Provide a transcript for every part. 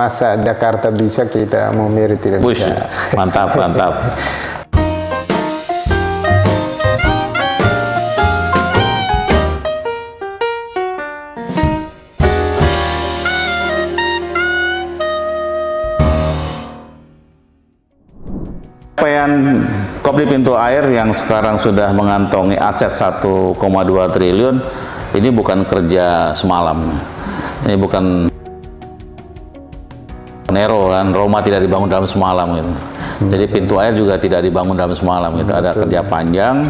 Masa Jakarta bisa, kita Maumere tidak Bush, bisa. mantap, mantap. Capaian Kopdi Pintu Air yang sekarang sudah mengantongi aset 1,2 triliun, ini bukan kerja semalam. Ini bukan Nero kan, Roma tidak dibangun dalam semalam gitu. Jadi pintu air juga tidak dibangun dalam semalam gitu. Ada kerja panjang,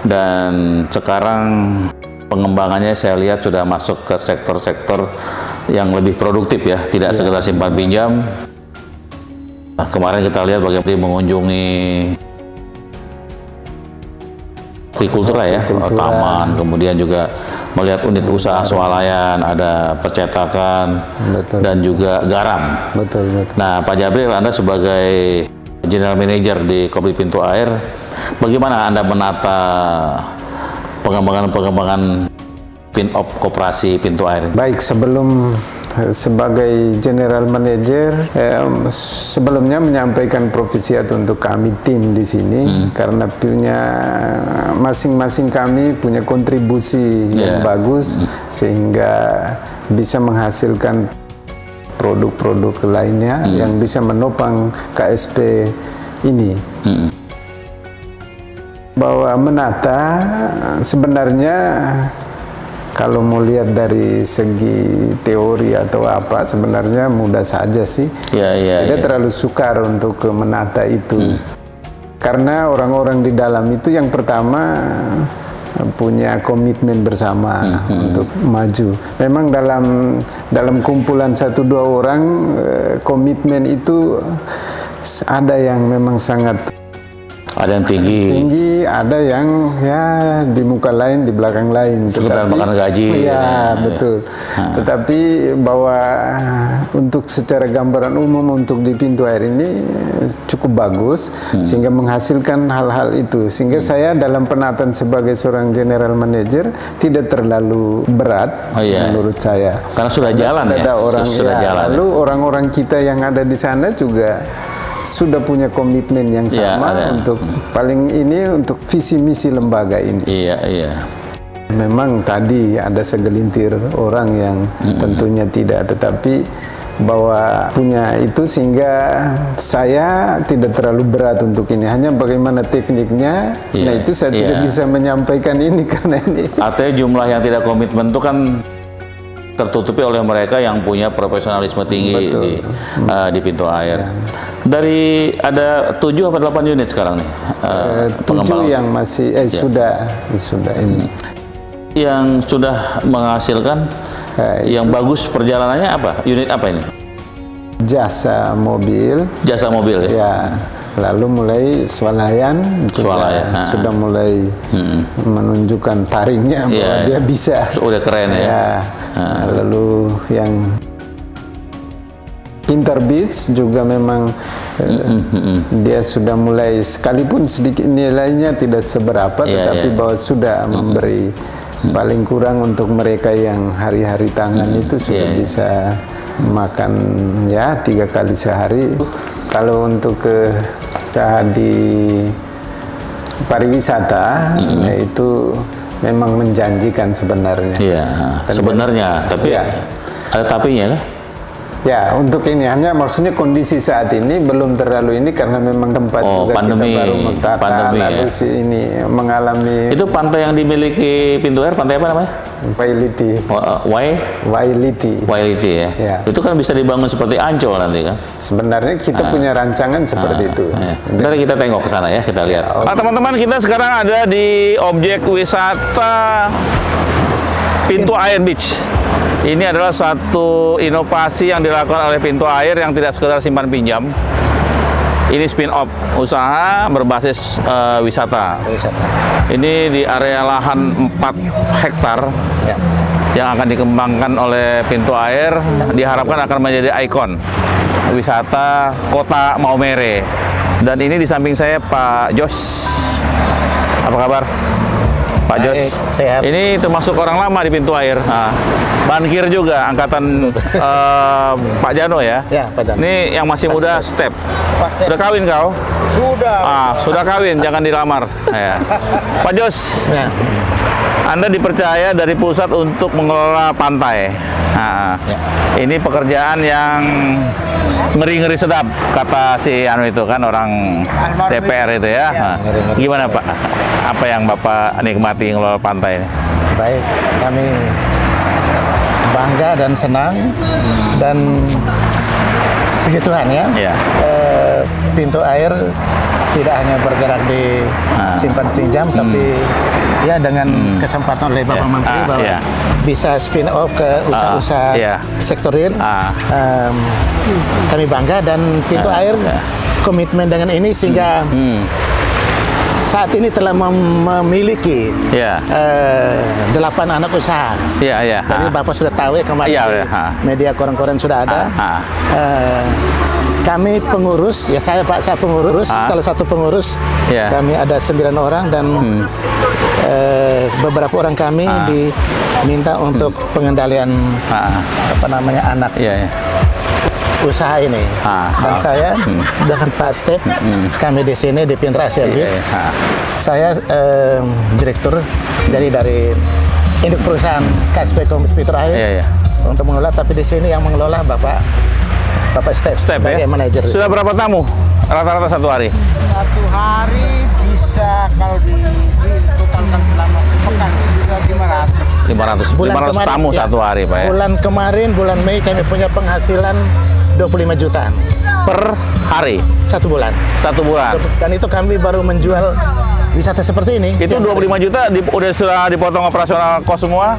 dan sekarang pengembangannya saya lihat sudah masuk ke sektor-sektor yang lebih produktif ya, tidak sekedar simpan pinjam. Nah, kemarin kita lihat bagaimana mengunjungi hortikultura ya, taman, kemudian juga melihat unit usaha swalayan, ada percetakan, dan juga garam. Betul. Nah, Pak Jabril, Anda sebagai General Manager di Kopdi Pintu Air, bagaimana Anda menata pengembangan spin-off koperasi pintu air? Baik, sebagai General Manager, sebelumnya menyampaikan apresiasi untuk kami tim di sini, karena punya masing-masing kami punya kontribusi yang bagus, sehingga bisa menghasilkan produk-produk lainnya yang bisa menopang KSP ini. Bahwa menata sebenarnya, kalau mau lihat dari segi teori atau apa, sebenarnya mudah saja sih. Tidak terlalu sukar untuk menata itu. Karena orang-orang di dalam itu yang pertama punya komitmen bersama untuk maju. Memang dalam kumpulan 1-2 orang, komitmen itu ada yang memang sangat tinggi, ada yang ya di muka lain, di belakang lain. Sekedar makan gaji. Iya, betul. Tetapi bahwa untuk secara gambaran umum untuk di pintu air ini cukup bagus, sehingga menghasilkan hal-hal itu. Sehingga saya dalam penataan sebagai seorang general manager tidak terlalu berat menurut saya. Karena sudah jalan ya. Sudah jalan. Lalu orang-orang kita yang ada di sana juga sudah punya komitmen yang sama untuk paling ini untuk visi misi lembaga ini. Memang tadi ada segelintir orang yang tentunya tidak, tetapi bahwa punya itu, sehingga saya tidak terlalu berat untuk ini. Hanya bagaimana tekniknya, nah itu saya tidak bisa menyampaikan ini karena ini. Artinya jumlah yang tidak komitmen itu kan tertutupi oleh mereka yang punya profesionalisme tinggi di pintu air. Dari ada 7 atau 8 unit sekarang nih. 7 yang masih sudah ini. Yang sudah menghasilkan yang bagus perjalanannya apa? Unit apa ini? Jasa mobil. Jasa mobil ya. Lalu mulai swalayan sudah mulai menunjukkan taringnya bahwa dia bisa. Udah keren ya. Lalu yang Pintar Beach juga memang dia sudah mulai, sekalipun sedikit nilainya tidak seberapa, tetapi bahwa sudah memberi paling kurang untuk mereka yang hari-hari tangan itu sudah bisa makan ya 3 kali sehari. Kalau untuk ke di pariwisata, itu memang menjanjikan sebenarnya. Sebenarnya, tapi ada tapinya kan? Ya, untuk ini hanya maksudnya kondisi saat ini belum terlalu ini, karena memang tempat juga pandemi, kita baru mentata, lalu ini mengalami. Itu pantai yang dimiliki pintu air, pantai apa namanya? Wailiti. Wailiti ya. Itu kan bisa dibangun seperti Ancol nanti kan? Sebenarnya kita punya rancangan seperti itu. Mari kita tengok ke sana ya, kita lihat. Teman-teman, kita sekarang ada di objek wisata Pintu Air Beach. Ini adalah satu inovasi yang dilakukan oleh Pintu Air yang tidak sekedar simpan pinjam. Ini spin-off usaha berbasis wisata. Ini di area lahan 4 hektar yang akan dikembangkan oleh Pintu Air. Diharapkan akan menjadi ikon wisata kota Maumere. Dan ini di samping saya Pak Jos. Apa kabar? Pak Jos, sehat. Ini termasuk orang lama di pintu air. Nah, bankir juga, angkatan Pak Jano ya? Ya, Pak Jano. Ini yang masih muda, Step. Sudah kawin kau? Sudah. Sudah kawin, jangan dilamar. Ya. Pak Jos, Ya. Anda dipercaya dari pusat untuk mengelola pantai. Nah, Ya. Ini pekerjaan yang ngeri-ngeri sedap, kata si Anu itu kan, orang DPR itu ya. Nah, ngeri-ngeri gimana Pak? Apa yang Bapak nikmati ngelola pantai ini? Baik, kami bangga dan senang dan puji Tuhan ya. Ya. Pintu air tidak hanya bergerak di simpan pinjam, tapi ya dengan kesempatan oleh Bapak Menteri bahwa bisa spin off ke usaha-usaha sektor real. Kami bangga dan pintu air komitmen dengan ini sehingga saat ini telah memiliki 8 anak usaha. Jadi Bapak sudah tahu ya kemarin media koran-koran sudah ada. Kami pengurus, ya saya Pak, saya pengurus, salah satu pengurus. Kami ada 9 orang dan beberapa orang kami diminta untuk pengendalian anak usaha ini. Dan saya dengan Pak Step, kami di sini di Pintra Asia Beach. Saya direktur dari induk perusahaan KSP Komputer Air untuk mengelola, tapi di sini yang mengelola Bapak Step sebagai manajer. Sudah berapa tamu rata-rata satu hari? Satu hari bisa kalau ditotalkan selama pekan bisa 500 tamu satu hari Pak ya? Bulan kemarin, bulan Mei kami punya penghasilan 25 jutaan per hari? Satu bulan. Dan itu kami baru menjual wisata seperti ini. Itu 25 juta sudah dipotong operasional kos semua?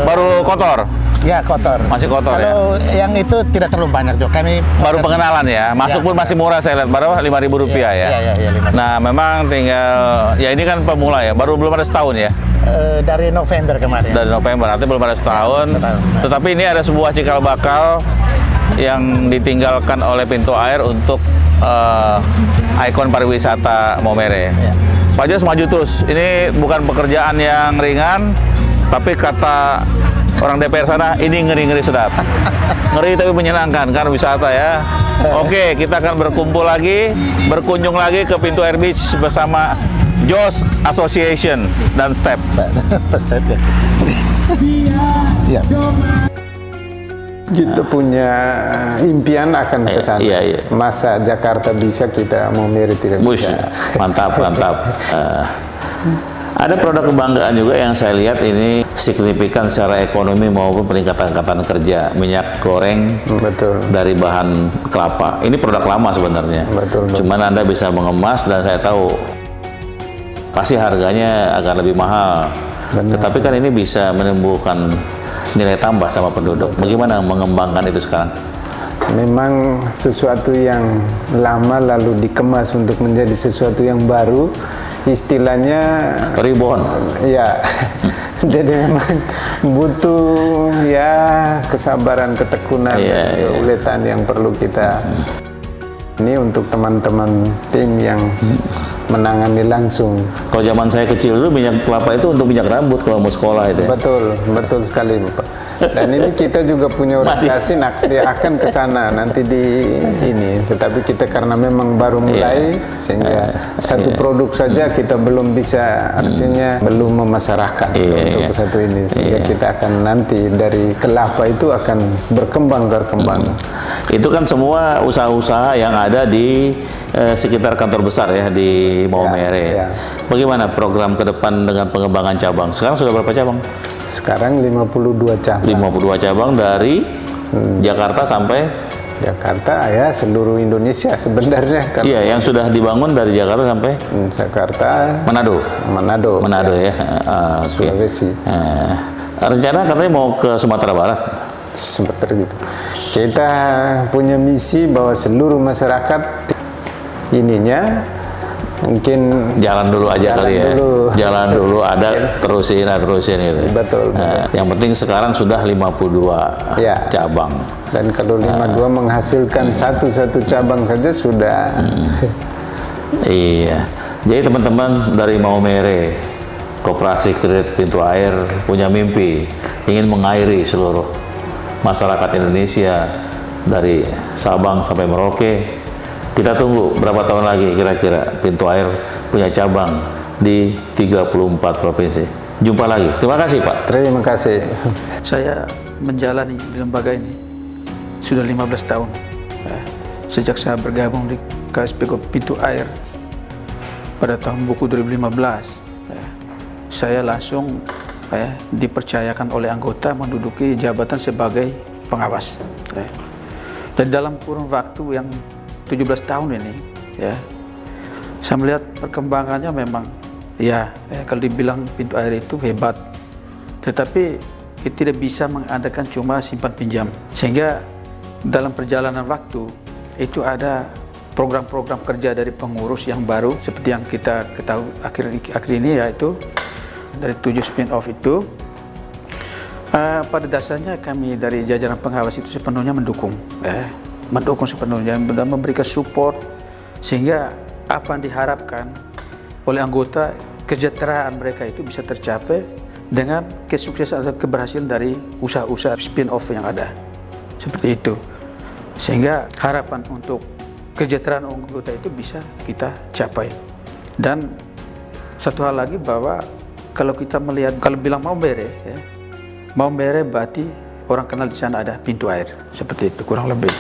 Baru kotor? Ya, kotor. Masih kotor. Kalau yang itu tidak terlalu banyak juga. Kami baru pengenalan ya. Masuk pun masih murah, saya lihat. Baru Rp5.000 ya. Iya, 5.000. Nah, memang tinggal ya, ini kan pemula ya. Belum ada setahun ya. Dari November kemarin. Dari November, artinya belum ada setahun. Tetapi ini ada sebuah cikal bakal yang ditinggalkan oleh pintu air untuk ikon pariwisata Maumere. Pak Jos maju terus. Ini bukan pekerjaan yang ringan, tapi kata orang DPR sana, ini ngeri-ngeri sedap. Ngeri tapi menyenangkan, kan wisata ya. Oke, kita akan berkumpul lagi, berkunjung lagi ke Pintu Air Beach bersama Jos Association dan Step. Step ya. Kita punya impian akan ke sana. Masa Jakarta bisa, kita Maumere tidak bisa. Mantap. Ada produk kebanggaan juga yang saya lihat ini signifikan secara ekonomi maupun peningkatan angkatan kerja, minyak goreng. Betul. Dari bahan kelapa. Ini produk lama sebenarnya. Betul. Cuman Anda bisa mengemas dan saya tahu pasti harganya agak lebih mahal. Tetapi kan ini bisa menimbulkan nilai tambah sama penduduk. Bagaimana mengembangkan itu sekarang? Memang sesuatu yang lama lalu dikemas untuk menjadi sesuatu yang baru, istilahnya reborn. Ya. Jadi memang butuh ya kesabaran, ketekunan, keuletan yang perlu kita. Ini untuk teman-teman tim yang menangani langsung. Kalau zaman saya kecil itu minyak kelapa itu untuk minyak rambut kalau mau sekolah itu. Betul sekali Bapak. Dan ini kita juga punya orientasi akan ke sana nanti di ini. Tetapi kita karena memang baru mulai sehingga satu produk saja kita belum bisa, artinya belum memasarkan untuk satu ini. Sehingga kita akan nanti dari kelapa itu akan berkembang. Itu kan semua usaha-usaha yang ada di sekitar kantor besar ya di Maumere. Bagaimana program ke depan dengan pengembangan cabang? Sekarang sudah berapa cabang? Sekarang 52 cabang. 52 cabang dari Jakarta sampai Jakarta ya, seluruh Indonesia sebenarnya. Iya, yang sudah dibangun dari Jakarta sampai Jakarta, Manado ya. Sulawesi. Rencana katanya mau ke Sumatera Barat. Seperti itu. Kita punya misi bahwa seluruh masyarakat ininya mungkin jalan dulu aja kali ya. Jalan dulu ada terusin gitu. Betul. Yang penting sekarang sudah 52 cabang. Dan kalau 52 menghasilkan satu cabang saja sudah. Iya. Jadi teman-teman dari Maumere Koperasi Kredit Pintu Air punya mimpi ingin mengairi seluruh masyarakat Indonesia dari Sabang sampai Merauke. Kita tunggu berapa tahun lagi kira-kira Pintu Air punya cabang di 34 provinsi. Jumpa lagi. Terima kasih Pak. Terima kasih. Saya menjalani di lembaga ini sudah 15 tahun. Sejak saya bergabung di KSP Pintu Air pada tahun buku 2015. Saya langsung dipercayakan oleh anggota menduduki jabatan sebagai pengawas. Dan dalam kurun waktu yang 17 tahun ini, saya melihat perkembangannya memang, kalau dibilang Pintu Air itu hebat, tetapi kita tidak bisa mengadakan cuma simpan pinjam. Sehingga dalam perjalanan waktu itu ada program-program kerja dari pengurus yang baru seperti yang kita ketahui akhir ini, yaitu dari 7 spin-off itu. Pada dasarnya kami dari jajaran pengawas itu sepenuhnya mendukung sepenuhnya dan memberikan support sehingga apa yang diharapkan oleh anggota, kesejahteraan mereka itu bisa tercapai dengan kesuksesan atau keberhasilan dari usaha-usaha spin-off yang ada, seperti itu. Sehingga harapan untuk kesejahteraan anggota itu bisa kita capai. Dan satu hal lagi, bahwa kalau kita melihat, kalau bilang Maumere berarti orang kenal di sana ada pintu air, seperti itu kurang lebih.